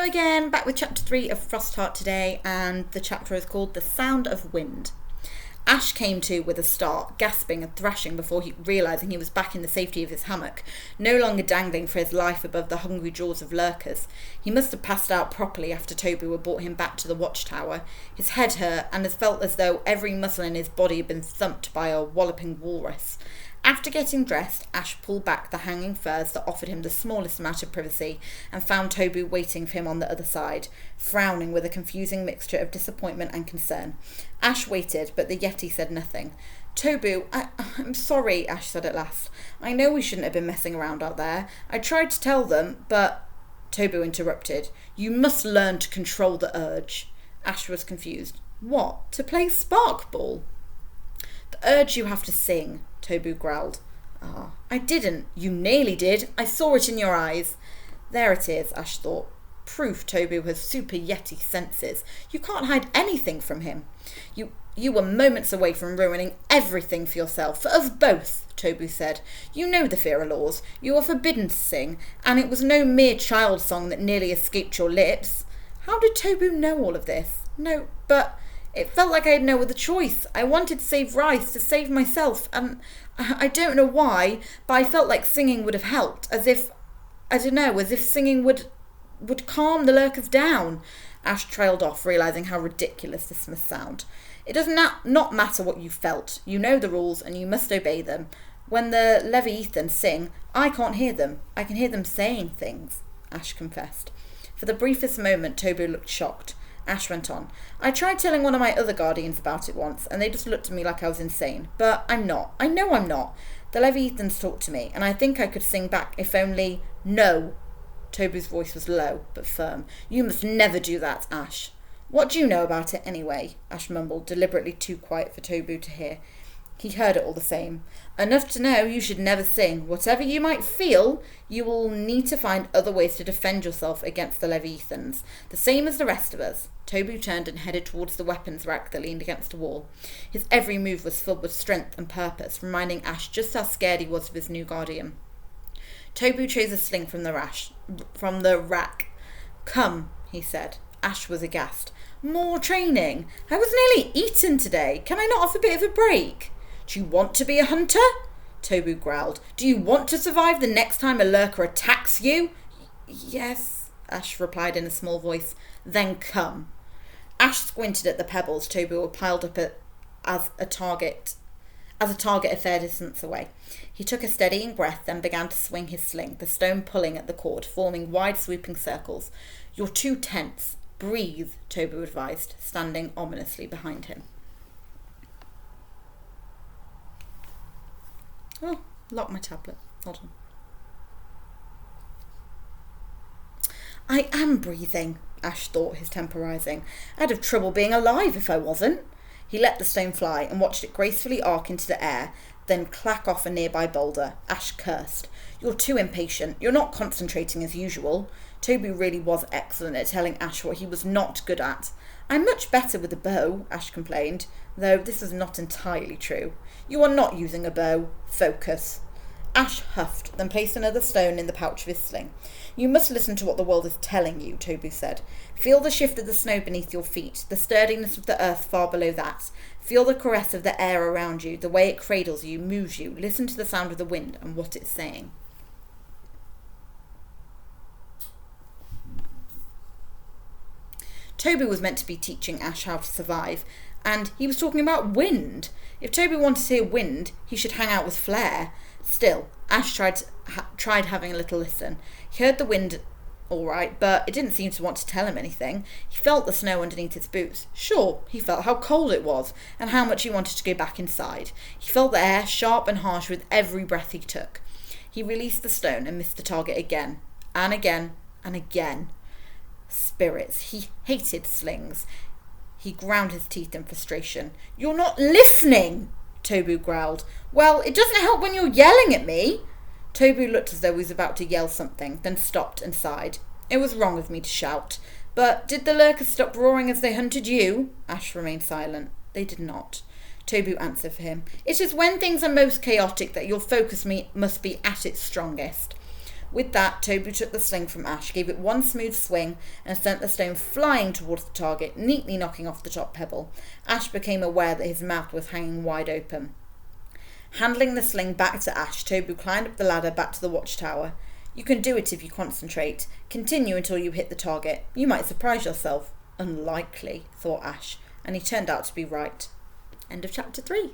Hello again, back with chapter 3 of Frostheart today, and the chapter is called The Sound of Wind. Ash came to with a start, gasping and thrashing before realising he was back in the safety of his hammock, no longer dangling for his life above the hungry jaws of lurkers. He must have passed out properly after Toby had brought him back to the watchtower. His head hurt, and it felt as though every muscle in his body had been thumped by a walloping walrus. After getting dressed, Ash pulled back the hanging furs that offered him the smallest amount of privacy and found Toby waiting for him on the other side, frowning with a confusing mixture of disappointment and concern. Ash waited, but the Yeti said nothing. "Toby, I'm sorry," Ash said at last. "I know we shouldn't have been messing around out there. I tried to tell them, but—" Toby interrupted. "You must learn to control the urge." Ash was confused. "What? To play sparkball?" "The urge you have to sing," Toby growled. I didn't. You nearly did. I saw it in your eyes." "There it is," Ash thought. Proof Toby has super Yeti senses. You can't hide anything from him. You were moments away from ruining everything for yourself, for us both," Toby said. "You know the Fear laws. You are forbidden to sing, and it was no mere child song that nearly escaped your lips." How did Toby know all of this? "No, but it felt like I had no other choice. I wanted to save Rice, to save myself, and I don't know why, but I felt like singing would have helped, as if singing would calm the lurkers down." Ash trailed off, realising how ridiculous this must sound. "It does not matter what you felt. You know the rules, and you must obey them. When the Leviathans sing, I can't hear them. I can hear them saying things," Ash confessed. For the briefest moment, Toby looked shocked. Ash went on. "I tried telling one of my other guardians about it once, and they just looked at me like I was insane. But I'm not. I know I'm not. The Leviathans talked to me, and I think I could sing back if only—" "No." Toby's voice was low, but firm. "You must never do that, Ash." "What do you know about it, anyway?" Ash mumbled, deliberately too quiet for Toby to hear. He heard it all the same. "Enough to know you should never sing. Whatever you might feel, you will need to find other ways to defend yourself against the Leviathans, the same as the rest of us." Toby turned and headed towards the weapons rack that leaned against a wall. His every move was filled with strength and purpose, reminding Ash just how scared he was of his new guardian. Toby chose a sling from the rack. "Come," he said. Ash was aghast. "More training? I was nearly eaten today. Can I not have a bit of a break?" "Do you want to be a hunter?" Toby growled. "Do you want to survive the next time a lurker attacks you?" "Yes," Ash replied in a small voice. "Then come." Ash squinted at the pebbles Toby were piled up as a target a fair distance away. He took a steadying breath, then began to swing his sling, the stone pulling at the cord, forming wide sweeping circles. "You're too tense. Breathe," Toby advised, standing ominously behind him. Oh, lock my tablet. Hold on. "I am breathing," Ash thought, his temper rising. "I'd have trouble being alive if I wasn't." He let the stone fly and watched it gracefully arc into the air, then clack off a nearby boulder. Ash cursed. "You're too impatient. You're not concentrating as usual." Toby really was excellent at telling Ash what he was not good at. "I'm much better with a bow," Ash complained, though this was not entirely true. "You are not using a bow. Focus." Ash huffed, then placed another stone in the pouch of his sling. "You must listen to what the world is telling you," Toby said. "Feel the shift of the snow beneath your feet, the sturdiness of the earth far below that. Feel the caress of the air around you, the way it cradles you, moves you. Listen to the sound of the wind and what it's saying." Toby was meant to be teaching Ash how to survive, and he was talking about wind. If Toby wanted to hear wind, he should hang out with Flair. Still, Ash tried having a little listen. He heard the wind all right, but it didn't seem to want to tell him anything. He felt the snow underneath his boots. Sure, he felt how cold it was, and how much he wanted to go back inside. He felt the air sharp and harsh with every breath he took. He released the stone and missed the target again, and again, and again. Spirits. He hated slings. He ground his teeth in frustration. "You're not listening!" Toby growled. "Well, it doesn't help when you're yelling at me." Toby looked as though he was about to yell something, then stopped and sighed. "It was wrong of me to shout. But did the lurkers stop roaring as they hunted you?" Ash remained silent. "They did not." Toby answered for him. "It is when things are most chaotic that your focus must be at its strongest." With that, Toby took the sling from Ash, gave it one smooth swing, and sent the stone flying towards the target, neatly knocking off the top pebble. Ash became aware that his mouth was hanging wide open. Handling the sling back to Ash, Toby climbed up the ladder back to the watchtower. You can do it if you concentrate. Continue until you hit the target. You might surprise yourself. Unlikely, thought Ash, and he turned out to be right. End of chapter 3.